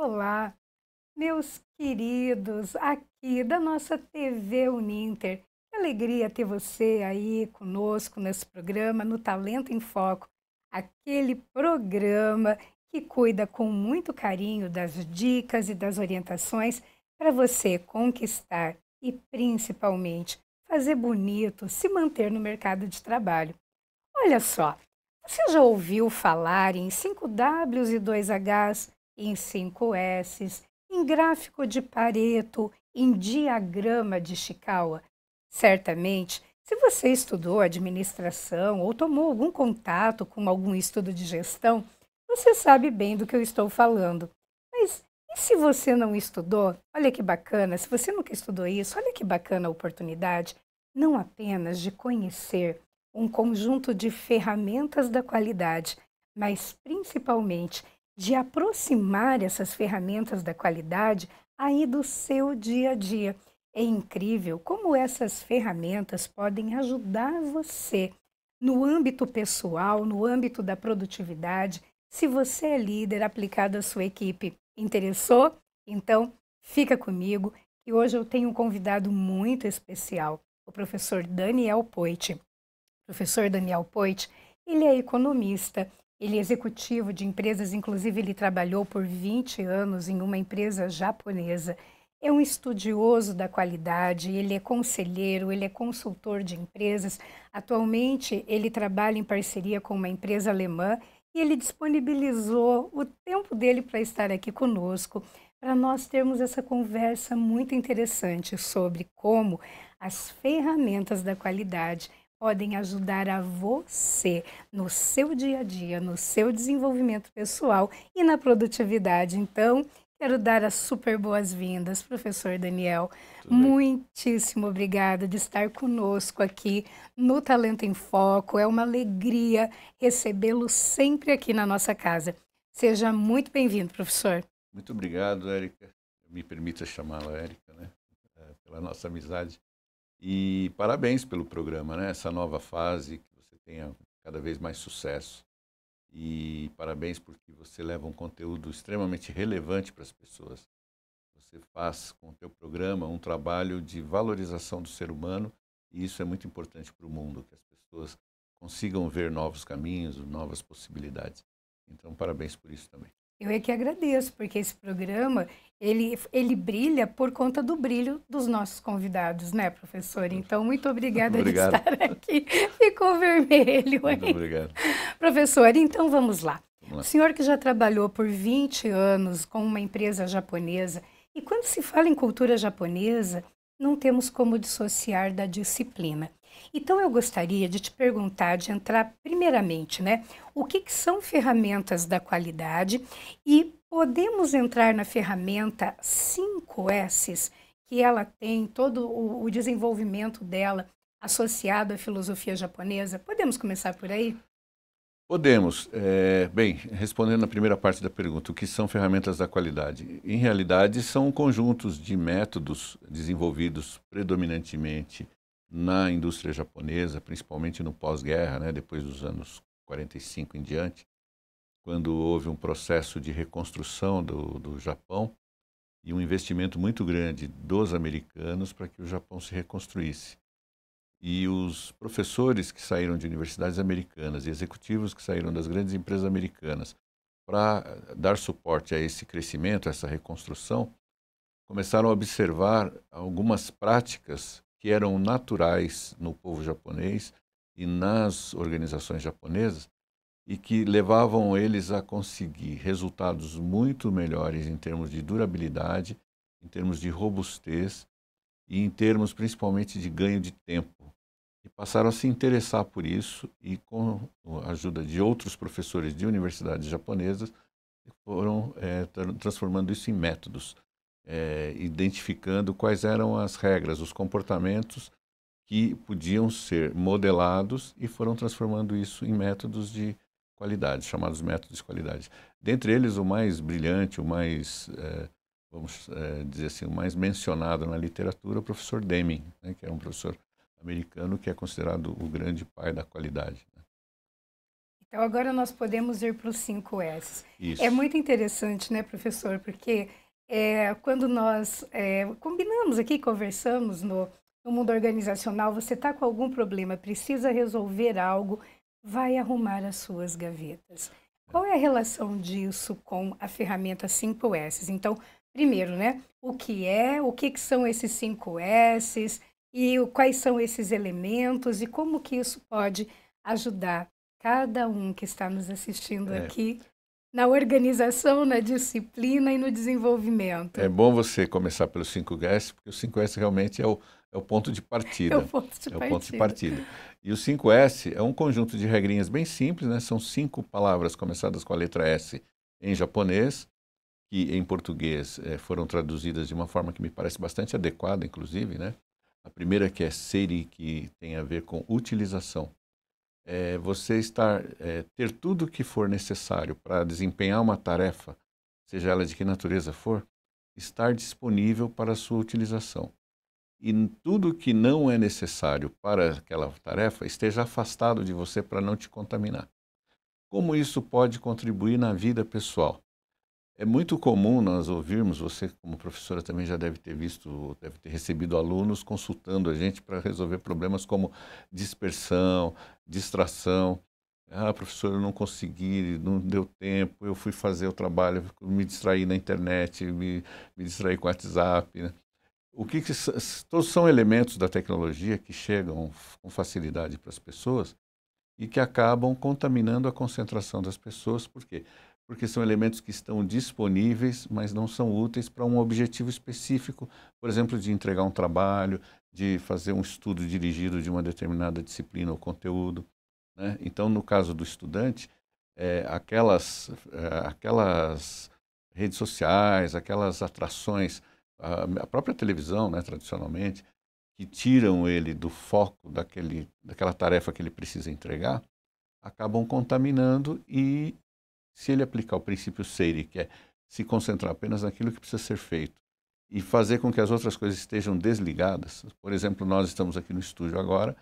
Olá, meus queridos, aqui da nossa TV Uninter. Que alegria ter você aí conosco nesse programa, no Talento em Foco, aquele programa que cuida com muito carinho das dicas e das orientações para você conquistar e, principalmente, fazer bonito, se manter no mercado de trabalho. Olha só, você já ouviu falar em 5 Ws e 2 Hs, em 5 Ss, em gráfico de Pareto, em diagrama de Chikawa? Certamente, se você estudou administração ou tomou algum contato com algum estudo de gestão, você sabe bem do que eu estou falando. Mas e se você não estudou? Olha que bacana, se você nunca estudou isso, olha que bacana a oportunidade, não apenas de conhecer um conjunto de ferramentas da qualidade, mas principalmente de aproximar essas ferramentas da qualidade aí do seu dia a dia. É incrível como essas ferramentas podem ajudar você no âmbito pessoal, no âmbito da produtividade, se você é líder aplicado à sua equipe. Interessou? Então, fica comigo e hoje eu tenho um convidado muito especial, o professor Daniel Poit. Professor Daniel Poit, ele é economista, ele é executivo de empresas, inclusive ele trabalhou por 20 anos em uma empresa japonesa. É um estudioso da qualidade, ele é conselheiro, ele é consultor de empresas. Atualmente, ele trabalha em parceria com uma empresa alemã e ele disponibilizou o tempo dele para estar aqui conosco, para nós termos essa conversa muito interessante sobre como as ferramentas da qualidade podem ajudar a você no seu dia a dia, no seu desenvolvimento pessoal e na produtividade. Então, quero dar as super boas-vindas, professor Daniel. Tudo bem. Muitíssimo obrigada de estar conosco aqui no Talento em Foco. É uma alegria recebê-lo sempre aqui na nossa casa. Seja muito bem-vindo, professor. Muito obrigado, Érica. Me permita chamá-la Érica, né? Pela nossa amizade. E parabéns pelo programa, né? Essa nova fase, que você tenha cada vez mais sucesso. E parabéns porque você leva um conteúdo extremamente relevante para as pessoas. Você faz com o teu programa um trabalho de valorização do ser humano e isso é muito importante para o mundo, que as pessoas consigam ver novos caminhos, novas possibilidades. Então, parabéns por isso também. Eu é que agradeço, porque esse programa, ele brilha por conta do brilho dos nossos convidados, né, professor? Então, muito obrigada de Obrigado. estar aqui. Ficou vermelho, Muito hein? obrigado. Professor, então vamos lá. Vamos O lá. senhor que já trabalhou por 20 anos com uma empresa japonesa, e quando se fala em cultura japonesa, não temos como dissociar da disciplina. Então eu gostaria de te perguntar, de entrar primeiramente, né? O que são ferramentas da qualidade e podemos entrar na ferramenta 5S, que ela tem todo o desenvolvimento dela associado à filosofia japonesa? Podemos começar por aí? Podemos. Bem, respondendo a primeira parte da pergunta, o que são ferramentas da qualidade? Em realidade, são conjuntos de métodos desenvolvidos predominantemente na indústria japonesa, principalmente no pós-guerra, né, depois dos anos 45 em diante, quando houve um processo de reconstrução do Japão e um investimento muito grande dos americanos para que o Japão se reconstruísse. E os professores que saíram de universidades americanas e executivos que saíram das grandes empresas americanas para dar suporte a esse crescimento, a essa reconstrução, começaram a observar algumas práticas que eram naturais no povo japonês e nas organizações japonesas e que levavam eles a conseguir resultados muito melhores em termos de durabilidade, em termos de robustez e em termos principalmente de ganho de tempo. E passaram a se interessar por isso e, com a ajuda de outros professores de universidades japonesas, foram transformando isso em métodos, identificando quais eram as regras, os comportamentos que podiam ser modelados e foram transformando isso em métodos de qualidade, chamados métodos de qualidade. Dentre eles, o mais brilhante, o mais, vamos dizer assim, o mais mencionado na literatura, é o professor Deming, né, que é um professor americano que é considerado o grande pai da qualidade. Então, agora nós podemos ir para os 5S. É Isso. muito interessante, né, professor? Porque quando nós combinamos aqui, conversamos no mundo organizacional, você está com algum problema, precisa resolver algo, vai arrumar as suas gavetas. Qual é a relação disso com a ferramenta 5S? Então, primeiro, né, o que são esses 5S e quais são esses elementos e como que isso pode ajudar cada um que está nos assistindo É, aqui na organização, na disciplina e no é desenvolvimento. bom você começar pelo 5S, porque o 5S realmente é o ponto de É o partida. ponto de É o ponto de partida. partida. E o 5S é um conjunto de regrinhas bem simples, né? São 5 palavras começadas com a letra S em japonês, que em português foram traduzidas de uma forma que me parece bastante adequada, inclusive, né? A primeira que é seiri, que tem a ver com utilização. Você ter tudo o que for necessário para desempenhar uma tarefa, seja ela de que natureza for, estar disponível para a sua utilização. E tudo que não é necessário para aquela tarefa esteja afastado de você para não te contaminar. Como isso pode contribuir na vida pessoal? É muito comum nós ouvirmos, você como professora também já deve ter visto, deve ter recebido alunos consultando a gente para resolver problemas como dispersão, distração. Ah, professor, eu não consegui, não deu tempo, eu fui fazer o trabalho, me distraí na internet, me distraí com o WhatsApp, né? Todos são elementos da tecnologia que chegam com facilidade para as pessoas e que acabam contaminando a concentração das pessoas. Por quê? Porque são elementos que estão disponíveis, mas não são úteis para um objetivo específico, por exemplo, de entregar um trabalho, de fazer um estudo dirigido de uma determinada disciplina ou conteúdo, né? Então, no caso do estudante, aquelas redes sociais, aquelas atrações, a própria televisão, né, tradicionalmente, que tiram ele do foco daquela tarefa que ele precisa entregar, acabam contaminando e, se ele aplicar o princípio SEIRI, que é se concentrar apenas naquilo que precisa ser feito e fazer com que as outras coisas estejam desligadas. Por exemplo, nós estamos aqui no estúdio agora,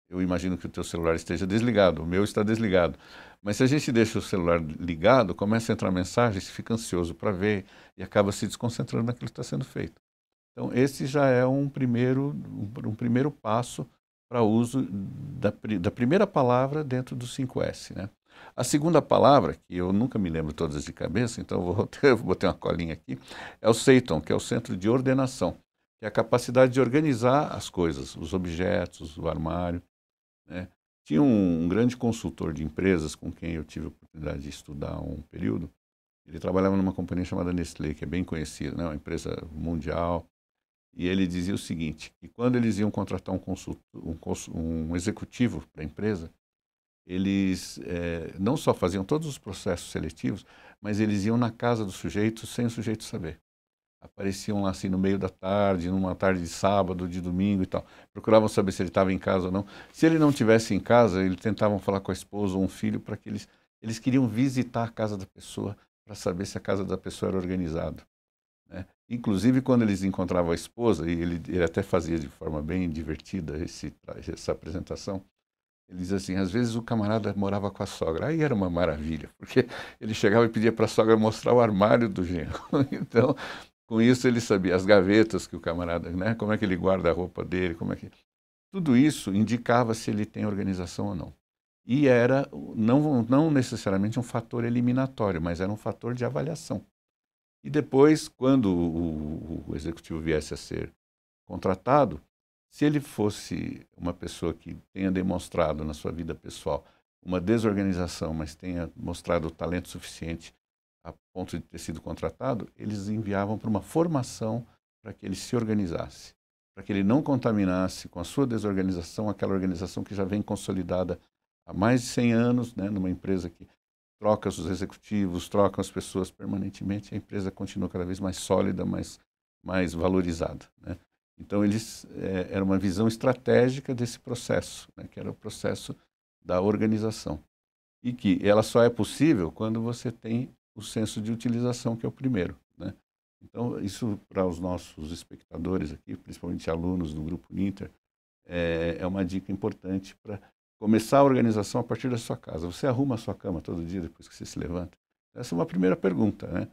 eu imagino que o teu celular esteja desligado, o meu está desligado. Mas se a gente deixa o celular ligado, começa a entrar mensagem, se fica ansioso para ver e acaba se desconcentrando naquilo que está sendo feito. Então, esse já é um primeiro passo para o uso da primeira palavra dentro do 5S, né? A segunda palavra, que eu nunca me lembro todas de cabeça, então botei uma colinha aqui, é o Seiton, que é o centro de ordenação, que é a capacidade de organizar as coisas, os objetos, o armário, né? Tinha um grande consultor de empresas com quem eu tive a oportunidade de estudar um período. Ele trabalhava numa companhia chamada Nestlé, que é bem conhecida, né? Uma empresa mundial. E ele dizia o seguinte, que quando eles iam contratar um executivo para a empresa, eles não só faziam todos os processos seletivos, mas eles iam na casa do sujeito sem o sujeito saber. Apareciam lá assim no meio da tarde, numa tarde de sábado, de domingo e tal. Procuravam saber se ele estava em casa ou não. Se ele não estivesse em casa, eles tentavam falar com a esposa ou um filho para que eles queriam visitar a casa da pessoa para saber se a casa da pessoa era organizada, né? Inclusive, quando eles encontravam a esposa, e ele até fazia de forma bem divertida essa apresentação, ele dizia assim, às vezes o camarada morava com a sogra, aí era uma maravilha, porque ele chegava e pedia para a sogra mostrar o armário do genro. Então, com isso ele sabia as gavetas que o camarada, né, como é que ele guarda a roupa dele, tudo isso indicava se ele tem organização ou não. E era não necessariamente um fator eliminatório, mas era um fator de avaliação. E depois, quando o executivo viesse a ser contratado, se ele fosse uma pessoa que tenha demonstrado na sua vida pessoal uma desorganização, mas tenha mostrado talento suficiente a ponto de ter sido contratado, eles enviavam para uma formação para que ele se organizasse, para que ele não contaminasse com a sua desorganização aquela organização que já vem consolidada há mais de 100 anos, né, numa empresa que troca os executivos, troca as pessoas permanentemente, a empresa continua cada vez mais sólida, mais valorizada, né? Então, era uma visão estratégica desse processo, né, que era o processo da organização. E que ela só é possível quando você tem o senso de utilização, que é o primeiro, né? Então, isso para os nossos espectadores aqui, principalmente alunos do Grupo Ninter, é uma dica importante para começar a organização a partir da sua casa. Você arruma a sua cama todo dia depois que você se levanta? Essa é uma primeira pergunta, né?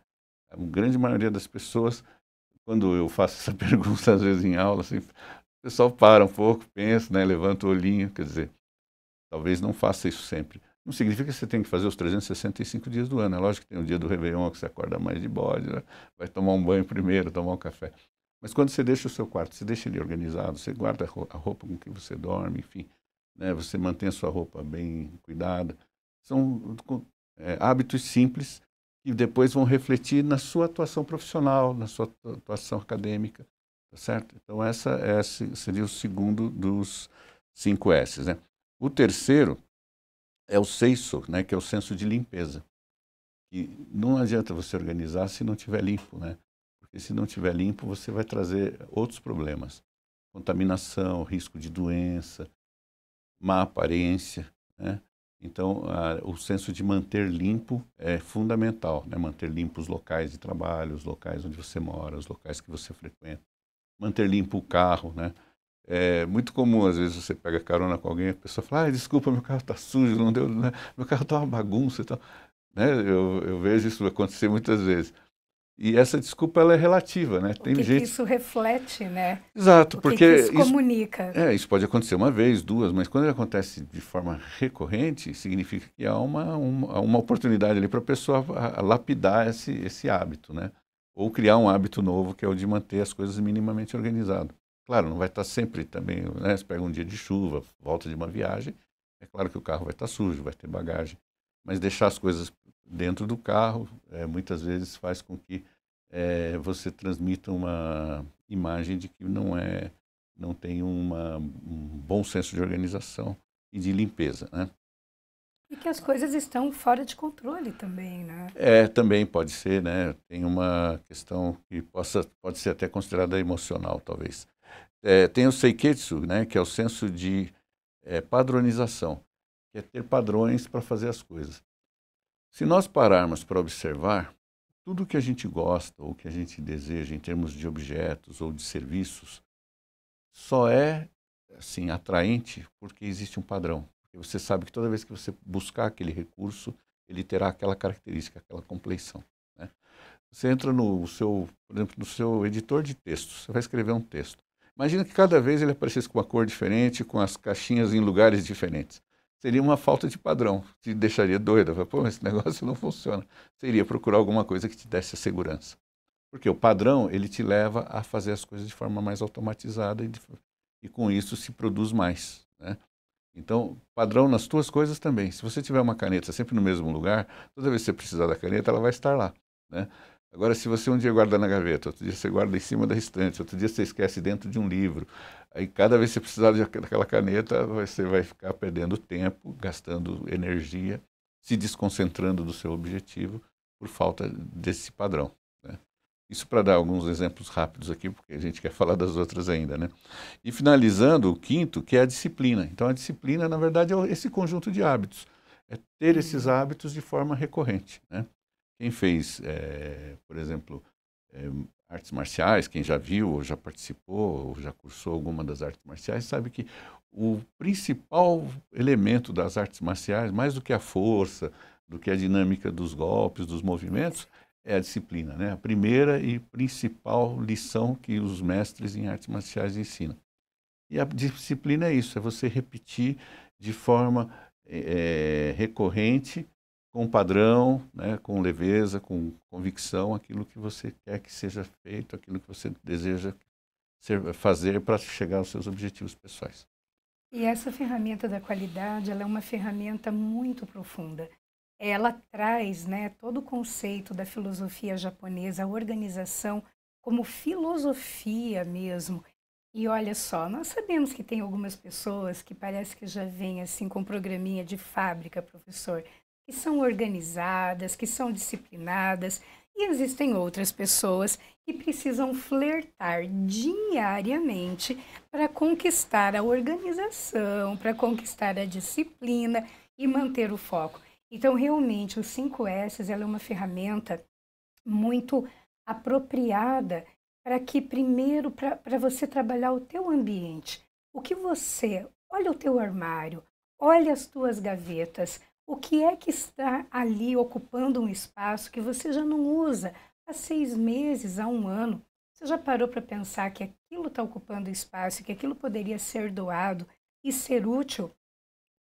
A grande maioria das pessoas, quando eu faço essa pergunta, às vezes em aula, assim, o pessoal para um pouco, pensa, né? Levanta o olhinho, quer dizer, talvez não faça isso sempre. Não significa que você tem que fazer os 365 dias do ano. É lógico que tem o dia do Réveillon que você acorda mais de bode, né? Vai tomar um banho primeiro, tomar um café. Mas quando você deixa o seu quarto, você deixa ele organizado, você guarda a roupa com que você dorme, enfim, né? Você mantém a sua roupa bem cuidada. São hábitos simples que depois vão refletir na sua atuação profissional, na sua atuação acadêmica, tá certo? Então esse seria o segundo dos 5 S's, né? O terceiro é o seiso, né, que é o senso de limpeza. E não adianta você organizar se não tiver limpo, né? Porque se não tiver limpo, você vai trazer outros problemas. Contaminação, risco de doença, má aparência, né? Então, o senso de manter limpo é fundamental, né? Manter limpos os locais de trabalho, os locais onde você mora, os locais que você frequenta. Manter limpo o carro, né? É muito comum, às vezes, você pega carona com alguém, a pessoa fala, desculpa, meu carro está sujo, não deu, né? Meu carro está uma bagunça e tal. Né? Eu vejo isso acontecer muitas vezes. E essa desculpa, ela é relativa, né? O Tem que gente... isso reflete, né? Exato, O porque que isso comunica. isso pode acontecer uma vez, duas, mas quando ele acontece de forma recorrente, significa que há uma oportunidade ali para a pessoa lapidar esse hábito, né? Ou criar um hábito novo, que é o de manter as coisas minimamente organizadas. Claro, não vai estar sempre também, né? Você pega um dia de chuva, volta de uma viagem, é claro que o carro vai estar sujo, vai ter bagagem, mas deixar as coisas dentro do carro, muitas vezes faz com que você transmita uma imagem de que não tem um bom senso de organização e de limpeza, né? E que as coisas estão fora de controle também, né? Também pode ser, né? Tem uma questão que pode ser até considerada emocional, talvez. Tem o seiketsu, né? Que é o senso de padronização, que é ter padrões para fazer as coisas. Se nós pararmos para observar, tudo que a gente gosta ou que a gente deseja em termos de objetos ou de serviços só é assim atraente porque existe um padrão. Porque você sabe que toda vez que você buscar aquele recurso, ele terá aquela característica, aquela compleição, né? Você entra por exemplo, no seu editor de textos, você vai escrever um texto. Imagina que cada vez ele aparecesse com uma cor diferente, com as caixinhas em lugares diferentes. Seria uma falta de padrão, te deixaria doida. Pô, esse negócio não funciona. Você iria procurar alguma coisa que te desse a segurança. Porque o padrão, ele te leva a fazer as coisas de forma mais automatizada e com isso se produz mais, né? Então, padrão nas tuas coisas também. Se você tiver uma caneta sempre no mesmo lugar, toda vez que você precisar da caneta, ela vai estar lá, né? Agora, se você um dia guarda na gaveta, outro dia você guarda em cima da estante, outro dia você esquece dentro de um livro, aí cada vez que você precisar daquela caneta, você vai ficar perdendo tempo, gastando energia, se desconcentrando do seu objetivo por falta desse padrão, né? Isso para dar alguns exemplos rápidos aqui, porque a gente quer falar das outras ainda, né? E finalizando, o quinto, que é a disciplina. Então, a disciplina, na verdade, é esse conjunto de hábitos. É ter esses hábitos de forma recorrente, né? Quem fez, por exemplo, artes marciais, quem já viu, ou já participou, ou já cursou alguma das artes marciais, sabe que o principal elemento das artes marciais, mais do que a força, do que a dinâmica dos golpes, dos movimentos, é a disciplina, né? A primeira e principal lição que os mestres em artes marciais ensinam. E a disciplina é isso, é você repetir de forma recorrente, com padrão, né, com leveza, com convicção, aquilo que você quer que seja feito, aquilo que você deseja fazer para chegar aos seus objetivos pessoais. E essa ferramenta da qualidade, ela é uma ferramenta muito profunda. Ela traz, né, todo o conceito da filosofia japonesa, a organização como filosofia mesmo. E olha só, nós sabemos que tem algumas pessoas que parece que já vêm assim com programinha de fábrica, professor, que são organizadas, que são disciplinadas, e existem outras pessoas que precisam flertar diariamente para conquistar a organização, para conquistar a disciplina e manter o foco. Então, realmente, o 5S ela é uma ferramenta muito apropriada para que, primeiro, para você trabalhar o teu ambiente. O que você... Olha o teu armário, Olha as tuas gavetas. O que é que está ali ocupando um espaço que você já não usa há 6 meses, há um ano? Você já parou para pensar que aquilo está ocupando espaço, que aquilo poderia ser doado e ser útil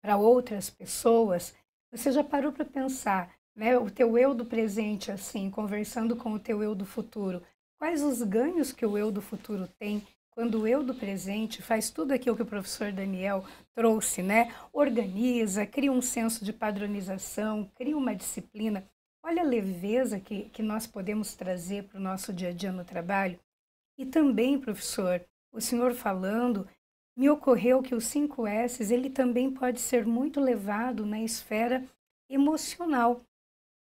para outras pessoas? Você já parou para pensar, né, o teu eu do presente, assim, conversando com o teu eu do futuro? Quais os ganhos que o eu do futuro tem quando o eu do presente faz tudo aquilo que o professor Daniel trouxe, né? Organiza, cria um senso de padronização, cria uma disciplina. Olha a leveza que nós podemos trazer para o nosso dia a dia no trabalho. E também, professor, o senhor falando, me ocorreu que os 5 S's, ele também pode ser muito levado na esfera emocional.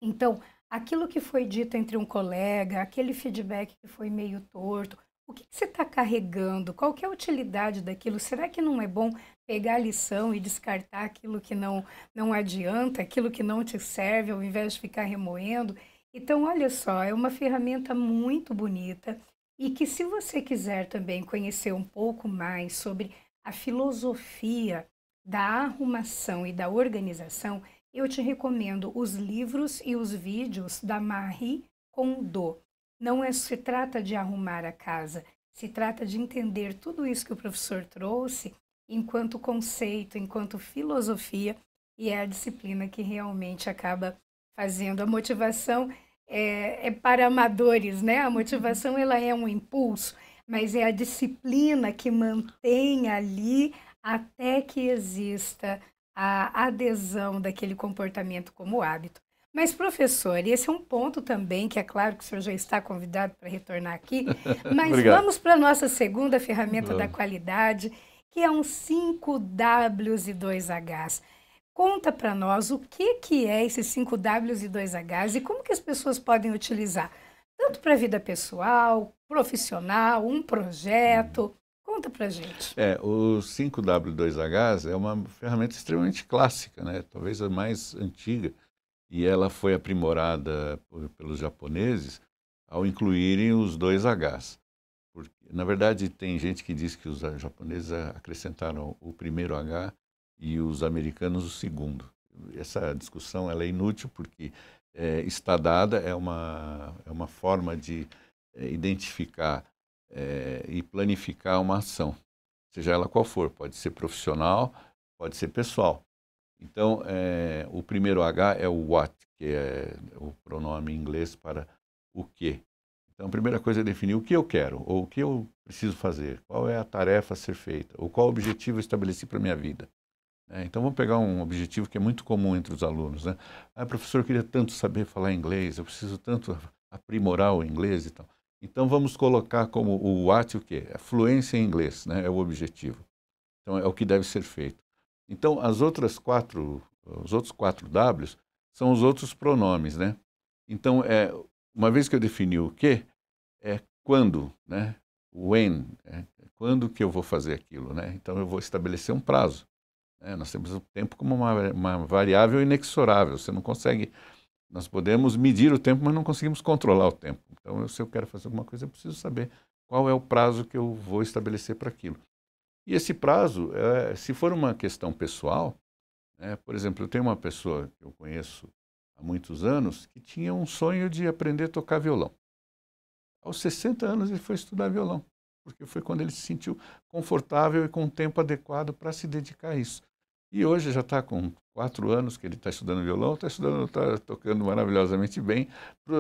Então, aquilo que foi dito entre um colega, aquele feedback que foi meio torto, o que você está carregando? Qual que é a utilidade daquilo? Será que não é bom pegar a lição e descartar aquilo que não adianta, aquilo que não te serve, ao invés de ficar remoendo? Então, olha só, é uma ferramenta muito bonita e que, se você quiser também conhecer um pouco mais sobre a filosofia da arrumação e da organização, eu te recomendo os livros e os vídeos da Marie Kondo. Não se trata de arrumar a casa, se trata de entender tudo isso que o professor trouxe enquanto conceito, enquanto filosofia, e é a disciplina que realmente acaba fazendo. A motivação é para amadores, né? A motivação ela é um impulso, mas é a disciplina que mantém ali até que exista a adesão daquele comportamento como hábito. Mas, professor, esse é um ponto também, que é claro que o senhor já está convidado para retornar aqui, mas Obrigado. vamos para a nossa segunda ferramenta da Vamos. qualidade, que é um 5 Ws e 2 Hs. Conta para nós o que é esses 5 Ws e 2 Hs e como que as pessoas podem utilizar, tanto para a vida pessoal, profissional, um projeto. Conta para gente. O 5W2Hs é uma ferramenta extremamente clássica, né? Talvez a mais antiga, e ela foi aprimorada pelos japoneses ao incluírem os dois Hs. Porque, na verdade, tem gente que diz que os japoneses acrescentaram o primeiro H e os americanos o segundo. Essa discussão ela é inútil porque está dada, é uma forma de identificar e planificar uma ação, seja ela qual for, pode ser profissional, pode ser pessoal. Então, o primeiro H é o what, que é o pronome em inglês para o que. Então, a primeira coisa é definir o que eu quero, ou o que eu preciso fazer, qual é a tarefa a ser feita, ou qual objetivo eu estabeleci para a minha vida. Então, vamos pegar um objetivo que é muito comum entre os alunos, né? Professor, eu queria tanto saber falar inglês, eu preciso tanto aprimorar o inglês e tal. Então, vamos colocar como o what o quê? A fluência em inglês, né? É o objetivo. Então, é o que deve ser feito. Então, os outros 4 Ws são os outros pronomes, né? Então, uma vez que eu defini o que, é quando, né? When, quando que eu vou fazer aquilo, né? Então, eu vou estabelecer um prazo. Nós temos o tempo como uma variável inexorável. Você não consegue... Nós podemos medir o tempo, mas não conseguimos controlar o tempo. Então, se eu quero fazer alguma coisa, eu preciso saber qual é o prazo que eu vou estabelecer para aquilo. E esse prazo, se for uma questão pessoal, por exemplo, eu tenho uma pessoa que eu conheço há muitos anos que tinha um sonho de aprender a tocar violão. Aos 60 anos ele foi estudar violão, porque foi quando ele se sentiu confortável e com um tempo adequado para se dedicar a isso. E hoje já está com 4 anos que ele está estudando violão, está tocando maravilhosamente bem.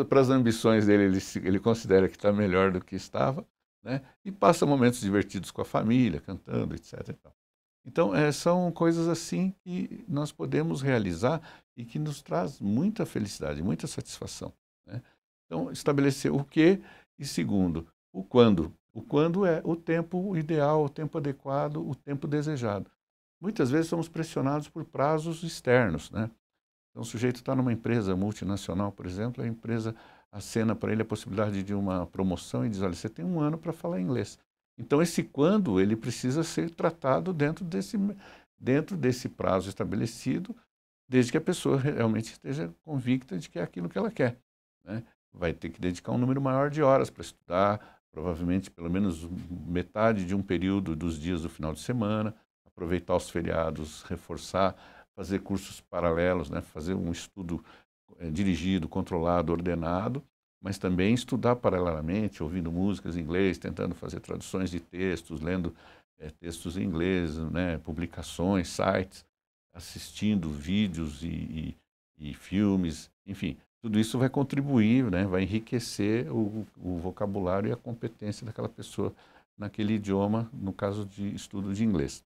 Para as ambições dele, ele considera que está melhor do que estava, né? E passa momentos divertidos com a família, cantando, etc. Então, são coisas assim que nós podemos realizar e que nos traz muita felicidade, muita satisfação, né? Então, estabelecer o que e, segundo, o quando. O quando é o tempo ideal, o tempo adequado, o tempo desejado. Muitas vezes somos pressionados por prazos externos, né? Então, o sujeito está numa empresa multinacional, por exemplo, a empresa acena para ele a possibilidade de uma promoção e diz, olha, você tem 1 ano para falar inglês. Então, esse quando, ele precisa ser tratado dentro desse prazo estabelecido, desde que a pessoa realmente esteja convicta de que é aquilo que ela quer, né? Vai ter que dedicar um número maior de horas para estudar, provavelmente pelo menos metade de um período dos dias do final de semana, aproveitar os feriados, reforçar, fazer cursos paralelos, né? Fazer um estudo dirigido, controlado, ordenado, mas também estudar paralelamente, ouvindo músicas em inglês, tentando fazer traduções de textos, lendo textos em inglês, né? Publicações, sites, assistindo vídeos e filmes, enfim. Tudo isso vai contribuir, né? Vai enriquecer o vocabulário e a competência daquela pessoa naquele idioma, no caso de estudo de inglês.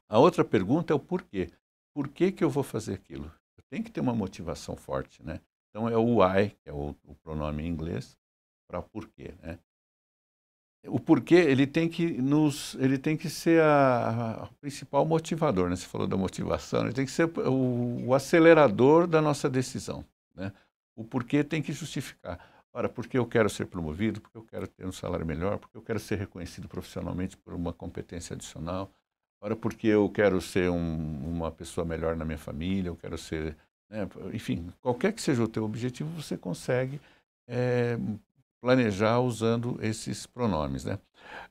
A outra pergunta é o porquê. Por que que eu vou fazer aquilo? Eu tenho que ter uma motivação forte, né? Então é o why, que é o pronome em inglês, para porquê, né? O porquê, ele tem que ser a principal motivador, né? Você falou da motivação, ele tem que ser o acelerador da nossa decisão, né? O porquê tem que justificar. Ora, porque eu quero ser promovido, porque eu quero ter um salário melhor, porque eu quero ser reconhecido profissionalmente por uma competência adicional. Ora, porque eu quero ser uma pessoa melhor na minha família, eu quero ser, né? Enfim, qualquer que seja o teu objetivo, você consegue eh, planejar usando esses pronomes, né?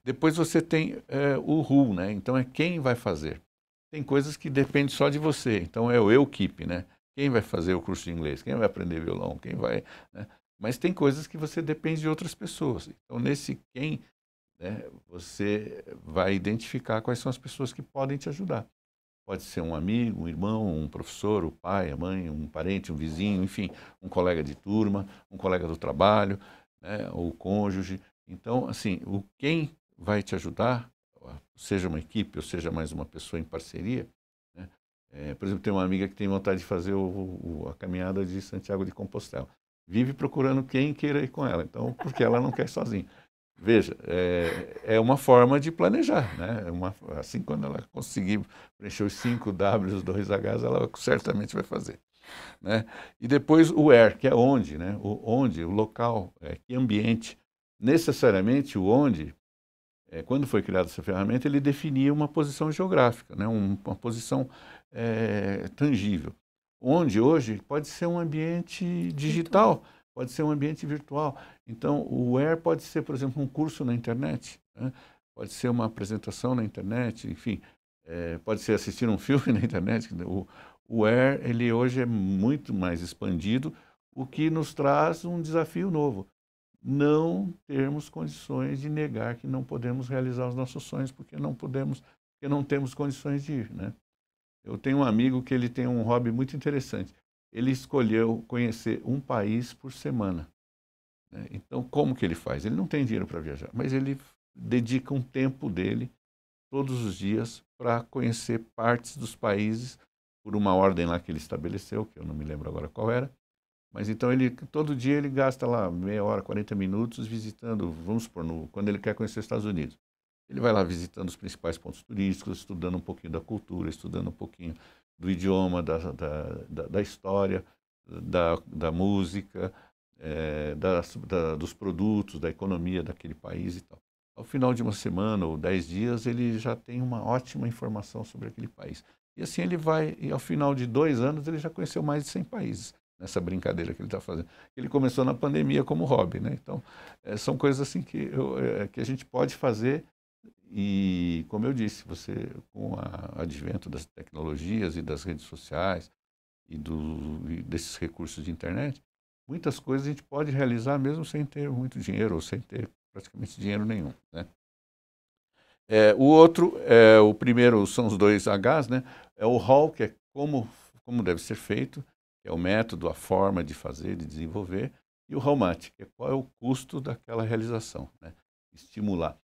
Depois você tem o who, né? Então é quem vai fazer. Tem coisas que dependem só de você. Então é o eu keep, né? Quem vai fazer o curso de inglês? Quem vai aprender violão? Quem vai, né? Mas tem coisas que você depende de outras pessoas. Então nesse quem, né, você vai identificar quais são as pessoas que podem te ajudar. Pode ser um amigo, um irmão, um professor, o pai, a mãe, um parente, um vizinho, enfim, um colega de turma, um colega do trabalho, né, ou cônjuge. Então, assim, o quem vai te ajudar, seja uma equipe ou seja mais uma pessoa em parceria, né? Por exemplo, tem uma amiga que tem vontade de fazer a caminhada de Santiago de Compostela. Vive procurando quem queira ir com ela, então, porque ela não quer sozinha. Veja, é uma forma de planejar, né? Assim, quando ela conseguir preencher os 5 Ws, os 2 Hs, ela certamente vai fazer, né? E depois o where, que é onde, né? O local, que ambiente. Necessariamente o onde, quando foi criada essa ferramenta, ele definia uma posição geográfica, né? Uma posição tangível. Onde hoje pode ser um ambiente digital, pode ser um ambiente virtual. Então, o where pode ser, por exemplo, um curso na internet, né? Pode ser uma apresentação na internet, enfim, pode ser assistir um filme na internet. O where, ele hoje é muito mais expandido, o que nos traz um desafio novo. Não termos condições de negar que não podemos realizar os nossos sonhos porque não temos condições de ir, né? Eu tenho um amigo que ele tem um hobby muito interessante. Ele escolheu conhecer um país por semana, né? Então, como que ele faz? Ele não tem dinheiro para viajar, mas ele dedica um tempo dele todos os dias para conhecer partes dos países por uma ordem lá que ele estabeleceu, que eu não me lembro agora qual era. Mas então todo dia ele gasta lá meia hora, 40 minutos visitando, vamos supor, quando ele quer conhecer os Estados Unidos. Ele vai lá visitando os principais pontos turísticos, estudando um pouquinho da cultura, estudando um pouquinho do idioma, da história, da música, dos produtos, da economia daquele país e tal. Ao final de uma semana ou 10 dias, ele já tem uma ótima informação sobre aquele país. E assim ele vai, e ao final de 2 anos, ele já conheceu mais de 100 países nessa brincadeira que ele está fazendo. Ele começou na pandemia como hobby, né? Então, são coisas assim que a gente pode fazer e, como eu disse, você, com o advento das tecnologias e das redes sociais e desses recursos de internet, muitas coisas a gente pode realizar mesmo sem ter muito dinheiro ou sem ter praticamente dinheiro nenhum, né? O primeiro são os 2 Hs, né? É o how, que é como deve ser feito, que é o método, a forma de fazer, de desenvolver, e o how much, que é qual é o custo daquela realização, né? Estimar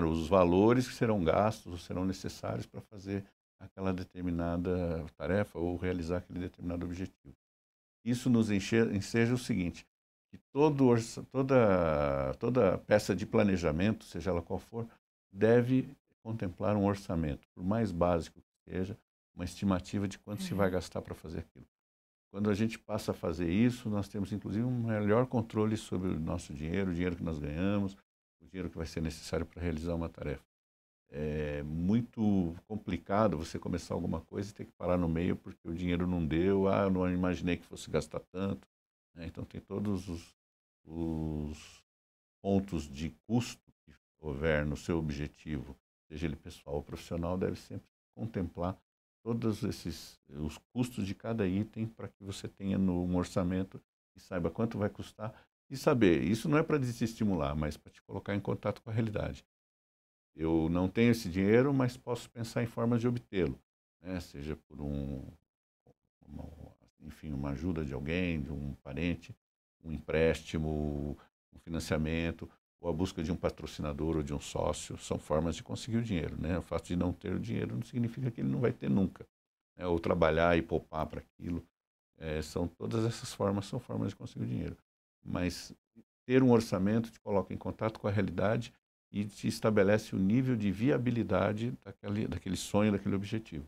os valores que serão gastos ou serão necessários para fazer aquela determinada tarefa ou realizar aquele determinado objetivo. Isso nos enseja o seguinte, que toda peça de planejamento, seja ela qual for, deve contemplar um orçamento, por mais básico que seja, uma estimativa de quanto se vai gastar para fazer aquilo. Quando a gente passa a fazer isso, nós temos inclusive um melhor controle sobre o nosso dinheiro, o dinheiro que nós ganhamos, o dinheiro que vai ser necessário para realizar uma tarefa. É muito complicado você começar alguma coisa e ter que parar no meio porque o dinheiro não deu, eu não imaginei que fosse gastar tanto, né? Então tem todos os pontos de custo que houver no seu objetivo, seja ele pessoal ou profissional, deve sempre contemplar todos os custos de cada item para que você tenha um orçamento e saiba quanto vai custar e saber. Isso não é para desestimular, mas para te colocar em contato com a realidade. Eu não tenho esse dinheiro, mas posso pensar em formas de obtê-lo, né? Seja por uma, enfim, uma ajuda de alguém, de um parente, um empréstimo, um financiamento, ou a busca de um patrocinador ou de um sócio, são formas de conseguir o dinheiro, né? O fato de não ter o dinheiro não significa que ele não vai ter nunca, né? Ou trabalhar e poupar para aquilo, todas essas formas são formas de conseguir o dinheiro. Mas ter um orçamento te coloca em contato com a realidade e te estabelece o nível de viabilidade daquele sonho, daquele objetivo.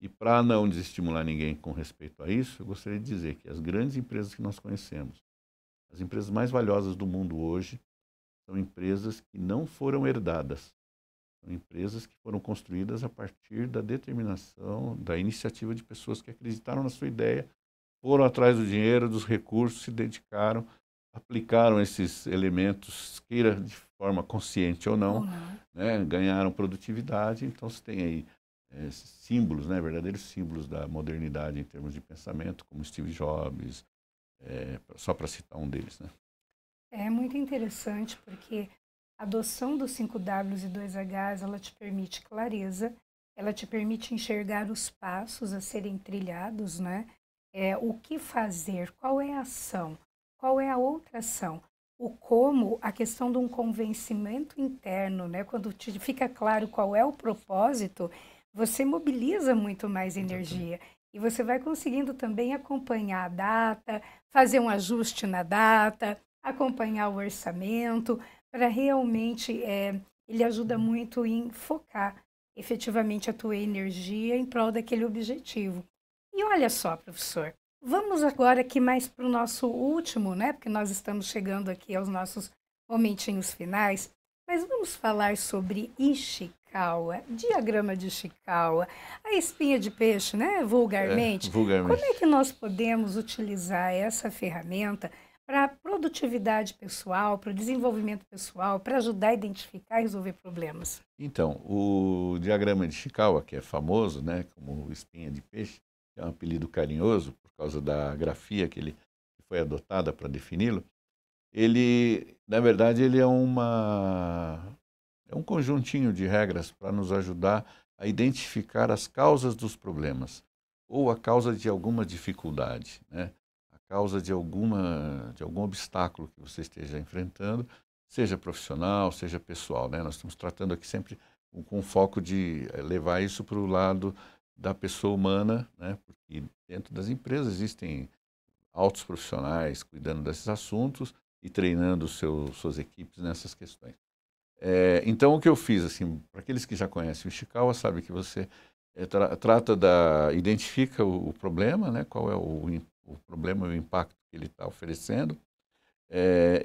E para não desestimular ninguém com respeito a isso, eu gostaria de dizer que as grandes empresas que nós conhecemos, as empresas mais valiosas do mundo hoje, são empresas que não foram herdadas. São empresas que foram construídas a partir da determinação, da iniciativa de pessoas que acreditaram na sua ideia, foram atrás do dinheiro, dos recursos, se dedicaram, aplicaram esses elementos, queira de forma consciente ou não, né, ganharam produtividade. Então você tem aí símbolos, né, verdadeiros símbolos da modernidade em termos de pensamento, como Steve Jobs, só para citar um deles, né? É muito interessante porque a adoção dos 5 Ws e 2 Hs, ela te permite clareza, ela te permite enxergar os passos a serem trilhados, né? O que fazer, qual é a ação, qual é a outra ação, o como, a questão de um convencimento interno, né? Quando te fica claro qual é o propósito, você mobiliza muito mais energia. E você vai conseguindo também acompanhar a data, fazer um ajuste na data, acompanhar o orçamento, para realmente, ele ajuda muito em focar efetivamente a tua energia em prol daquele objetivo. E olha só, professor, vamos agora aqui mais para o nosso último, né? Porque nós estamos chegando aqui aos nossos momentinhos finais, mas vamos falar sobre Ishikawa, diagrama de Ishikawa, a espinha de peixe, né? Vulgarmente. Vulgarmente. Como é que nós podemos utilizar essa ferramenta para a produtividade pessoal, para o desenvolvimento pessoal, para ajudar a identificar e resolver problemas? Então, o diagrama de Ishikawa, que é famoso, né, como espinha de peixe, é um apelido carinhoso por causa da grafia que foi adotada para defini-lo. Ele, na verdade, ele é um conjuntinho de regras para nos ajudar a identificar as causas dos problemas ou a causa de alguma dificuldade, né? A causa de algum obstáculo que você esteja enfrentando, seja profissional, seja pessoal, né? Nós estamos tratando aqui sempre com foco de levar isso para o lado da pessoa humana, né? Porque dentro das empresas existem altos profissionais cuidando desses assuntos e treinando suas equipes nessas questões. Então, o que eu fiz, assim, para aqueles que já conhecem o Ishikawa, sabe que você identifica o problema, né? Qual é o problema e o impacto que ele está oferecendo,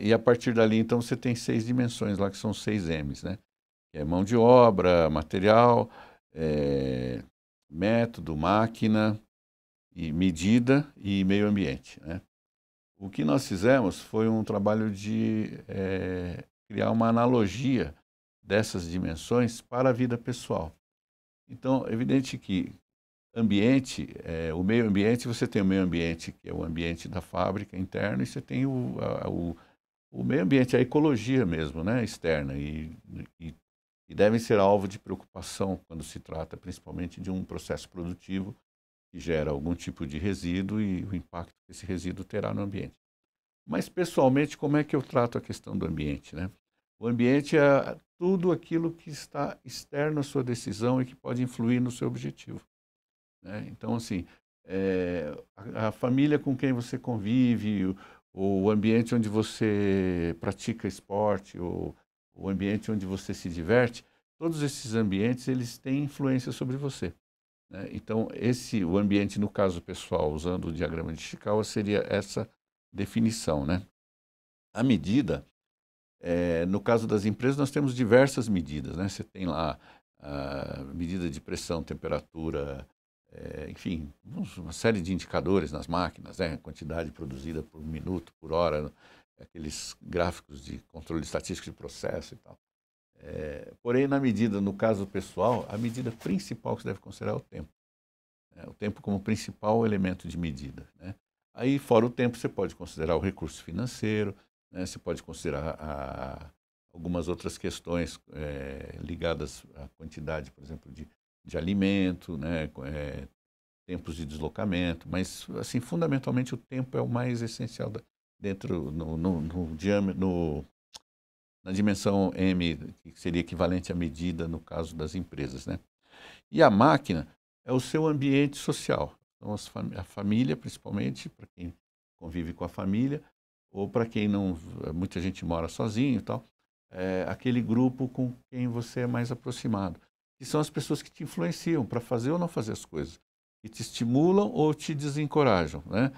e a partir dali, então, você tem 6 dimensões lá, que são 6 M's, né? Que é mão de obra, material, método, máquina, e medida e meio ambiente, né? O que nós fizemos foi um trabalho de criar uma analogia dessas dimensões para a vida pessoal. Então, é evidente que o meio ambiente, você tem o meio ambiente, que é o ambiente da fábrica interno, e você tem o meio ambiente, a ecologia mesmo, né, externa, e devem ser alvo de preocupação quando se trata principalmente de um processo produtivo que gera algum tipo de resíduo e o impacto que esse resíduo terá no ambiente. Mas, pessoalmente, como é que eu trato a questão do ambiente, né? O ambiente é tudo aquilo que está externo à sua decisão e que pode influir no seu objetivo, né? Então, assim, a família com quem você convive, o ambiente onde você pratica esporte, ou o ambiente onde você se diverte, todos esses ambientes eles têm influência sobre você, né? Então, o ambiente, no caso pessoal, usando o diagrama de Ishikawa, seria essa definição, né? A medida, no caso das empresas, nós temos diversas medidas, né? Você tem lá a medida de pressão, temperatura, enfim, uma série de indicadores nas máquinas, né? Quantidade produzida por minuto, por hora, aqueles gráficos de controle estatístico de processo e tal. Porém, na medida, no caso pessoal, a medida principal que você deve considerar é o tempo. O tempo como principal elemento de medida, né? Aí, fora o tempo, você pode considerar o recurso financeiro, né? Você pode considerar algumas outras questões ligadas à quantidade, por exemplo, de alimento, né? Tempos de deslocamento, mas, assim, fundamentalmente, o tempo é o mais essencial dentro, na dimensão M, que seria equivalente à medida no caso das empresas, né? E a máquina é o seu ambiente social. Então, a família, principalmente, para quem convive com a família, ou para quem não, muita gente mora sozinho e tal, aquele grupo com quem você é mais aproximado. Que são as pessoas que te influenciam para fazer ou não fazer as coisas, que te estimulam ou te desencorajam, né?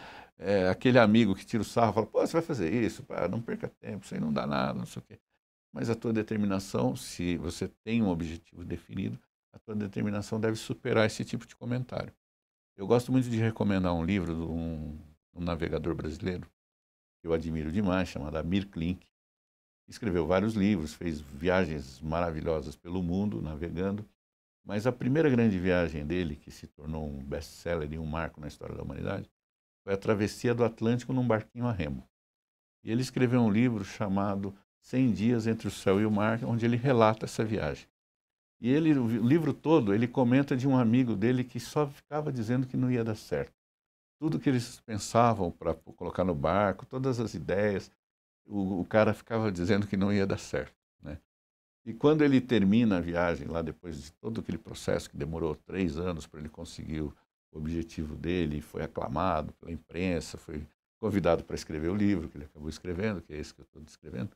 Aquele amigo que tira o sarro e fala, pô, você vai fazer isso, pá, não perca tempo, isso aí não dá nada, não sei o quê. Mas a tua determinação, se você tem um objetivo definido, a tua determinação deve superar esse tipo de comentário. Eu gosto muito de recomendar um livro de um navegador brasileiro, que eu admiro demais, chamado Amir Klink. Escreveu vários livros, fez viagens maravilhosas pelo mundo, navegando. Mas a primeira grande viagem dele, que se tornou um best-seller e um marco na história da humanidade, foi a travessia do Atlântico num barquinho a remo. E ele escreveu um livro chamado 100 Dias entre o Céu e o Mar, onde ele relata essa viagem. E ele, o livro todo, ele comenta de um amigo dele que só ficava dizendo que não ia dar certo. Tudo que eles pensavam para colocar no barco, todas as ideias, o cara ficava dizendo que não ia dar certo, né? E quando ele termina a viagem, lá depois de todo aquele processo que demorou 3 anos para ele conseguir o objetivo dele, foi aclamado pela imprensa, foi convidado para escrever o livro que ele acabou escrevendo, que é esse que eu estou descrevendo.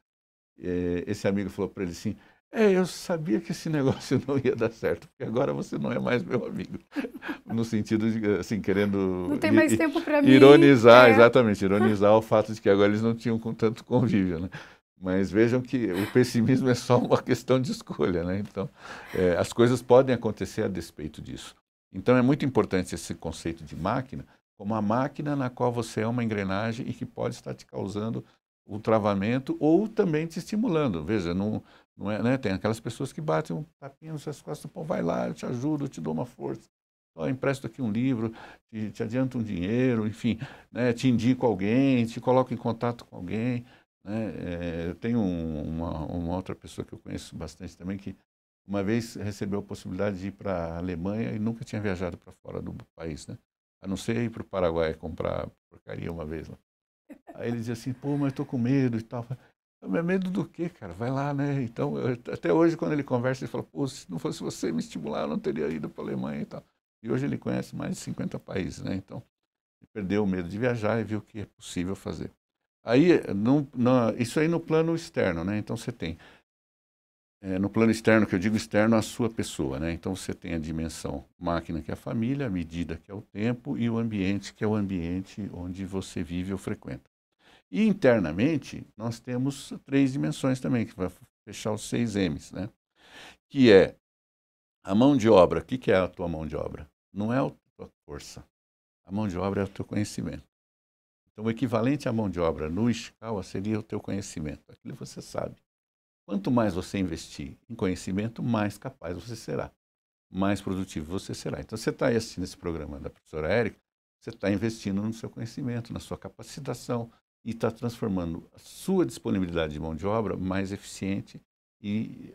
Esse amigo falou para ele assim, eu sabia que esse negócio não ia dar certo, porque agora você não é mais meu amigo. No sentido de, assim, querendo Não tem mais tempo para mim. ironizar, exatamente, ironizar o fato de que agora eles não tinham com tanto convívio, né? Mas vejam que o pessimismo é só uma questão de escolha, né? Então, as coisas podem acontecer a despeito disso. Então, é muito importante esse conceito de máquina, como a máquina na qual você é uma engrenagem e que pode estar te causando o travamento ou também te estimulando. Veja, não é, né? Tem aquelas pessoas que batem um tapinha nas suas costas, pô, vai lá, eu te ajudo, eu te dou uma força. Empresto aqui um livro, te adianto um dinheiro, enfim, né? Te indico alguém, te coloco em contato com alguém, né? Eu tenho uma outra pessoa que eu conheço bastante também, que uma vez recebeu a possibilidade de ir para a Alemanha e nunca tinha viajado para fora do país, né? A não ser ir para o Paraguai comprar porcaria uma vez lá. Aí ele dizia assim, pô, mas eu tô com medo e tal. Mas medo do quê, cara? Vai lá, né? Então, até hoje, quando ele conversa, ele fala, pô, se não fosse você me estimular, eu não teria ido para a Alemanha e tal. E hoje ele conhece mais de 50 países, né? Então, ele perdeu o medo de viajar e viu o que é possível fazer. Aí, isso aí no plano externo, né? Então, você tem, no plano externo, que eu digo externo, a sua pessoa, né? Então, você tem a dimensão máquina, que é a família, a medida, que é o tempo, e o ambiente, que é o ambiente onde você vive ou frequenta. E internamente, nós temos 3 dimensões também, que vai fechar os 6 M's, né? Que é a mão de obra. O que é a tua mão de obra? Não é a tua força. A mão de obra é o teu conhecimento. Então, o equivalente à mão de obra no Ishikawa seria o teu conhecimento. Aquilo você sabe. Quanto mais você investir em conhecimento, mais capaz você será. Mais produtivo você será. Então, você está aí assistindo esse programa da professora Érica, você está investindo no seu conhecimento, na sua capacitação, e está transformando a sua disponibilidade de mão de obra mais eficiente e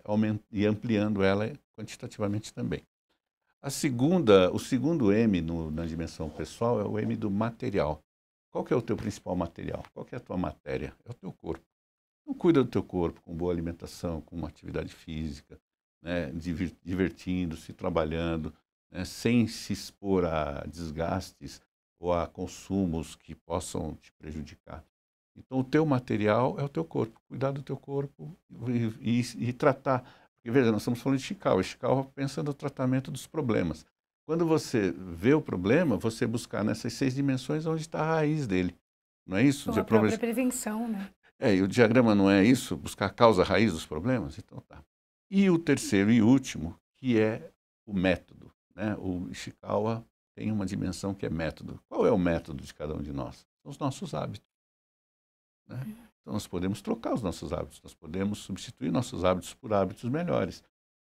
ampliando ela quantitativamente também. O segundo M na dimensão pessoal é o M do material. Qual que é o teu principal material? Qual que é a tua matéria? É o teu corpo. Então, cuida do teu corpo com boa alimentação, com uma atividade física, né, divertindo-se, trabalhando, né, sem se expor a desgastes ou a consumos que possam te prejudicar. Então, o teu material é o teu corpo. Cuidar do teu corpo e tratar. Porque, veja, nós estamos falando de Ishikawa. Ishikawa pensa no tratamento dos problemas. Quando você vê o problema, você buscar nessas 6 dimensões onde está a raiz dele. Não é isso? Com a própria prevenção, né? E o diagrama não é isso? Buscar a causa raiz dos problemas? Então tá. E o terceiro e último, que é o método, né? O Ishikawa tem uma dimensão que é método. Qual é o método de cada um de nós? São os nossos hábitos, né? Então, nós podemos trocar os nossos hábitos, nós podemos substituir nossos hábitos por hábitos melhores.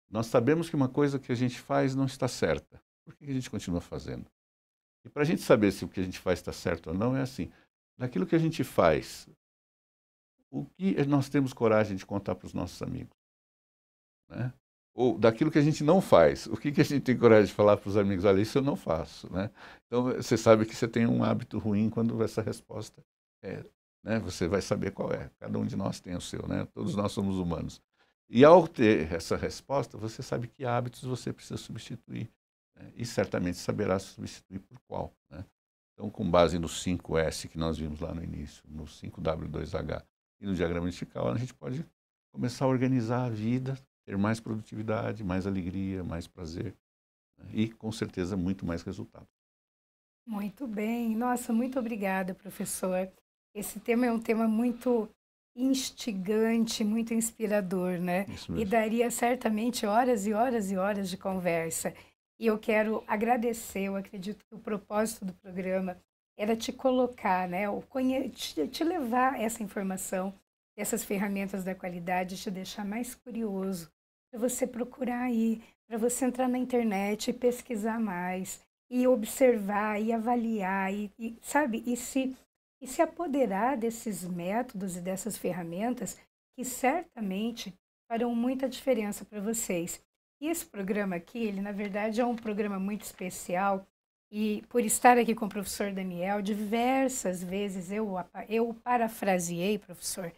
Nós sabemos que uma coisa que a gente faz não está certa. Por que a gente continua fazendo? E para a gente saber se o que a gente faz está certo ou não, é assim, daquilo que a gente faz, o que nós temos coragem de contar para os nossos amigos? Né? Ou daquilo que a gente não faz, o que a gente tem coragem de falar para os amigos? Olha, isso eu não faço. Né? Então, você sabe que você tem um hábito ruim quando essa resposta é, né? Você vai saber qual é. Cada um de nós tem o seu, né? Todos nós somos humanos. E ao ter essa resposta, você sabe que hábitos você precisa substituir. Né? E certamente saberá substituir por qual. Né? Então, com base no 5S que nós vimos lá no início, no 5W2H e no diagrama vertical, a gente pode começar a organizar a vida, ter mais produtividade, mais alegria, mais prazer, né? E, com certeza, muito mais resultado. Muito bem. Nossa, muito obrigada, professor. Esse tema é um tema muito instigante, muito inspirador, né? Isso E mesmo. daria certamente horas e horas e horas de conversa. E eu quero agradecer, eu acredito que o propósito do programa era te colocar, né? Te levar essa informação, essas ferramentas da qualidade, te deixar mais curioso, para você procurar aí, para você entrar na internet e pesquisar mais, e observar, e avaliar, sabe, e se apoderar desses métodos e dessas ferramentas que certamente farão muita diferença para vocês. E esse programa aqui, ele na verdade é um programa muito especial e por estar aqui com o professor Daniel, diversas vezes eu parafraseei, professor,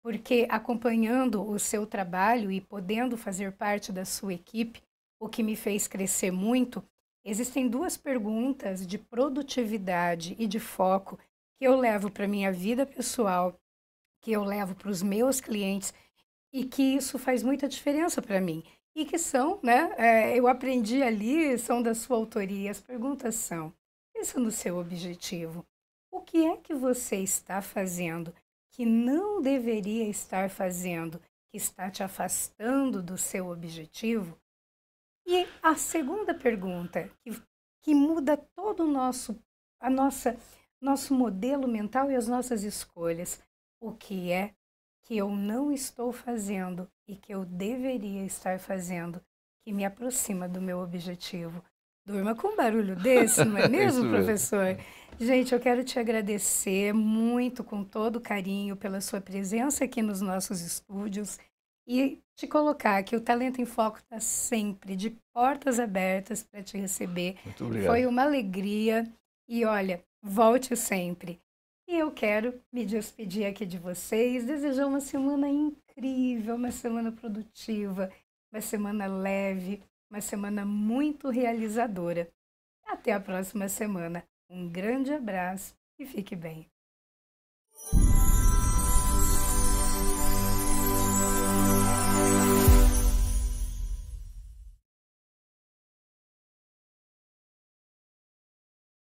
porque acompanhando o seu trabalho e podendo fazer parte da sua equipe, o que me fez crescer muito, existem duas perguntas de produtividade e de foco que eu levo para a minha vida pessoal, que eu levo para os meus clientes e que isso faz muita diferença para mim. E que são, né? Eu aprendi ali, são da sua autoria. As perguntas são: pensa no seu objetivo. O que é que você está fazendo que não deveria estar fazendo, que está te afastando do seu objetivo? E a segunda pergunta, que muda todo o nosso modelo mental e as nossas escolhas. O que é que eu não estou fazendo e que eu deveria estar fazendo, que me aproxima do meu objetivo? Durma com um barulho desse, não é É isso mesmo, mesmo. professor? Gente, eu quero te agradecer muito, com todo carinho, pela sua presença aqui nos nossos estúdios e te colocar que o Talento em Foco está sempre de portas abertas para te receber. Muito obrigado. Foi uma alegria e olha, volte sempre. E eu quero me despedir aqui de vocês, desejar uma semana incrível, uma semana produtiva, uma semana leve, uma semana muito realizadora. Até a próxima semana. Um grande abraço e fique bem.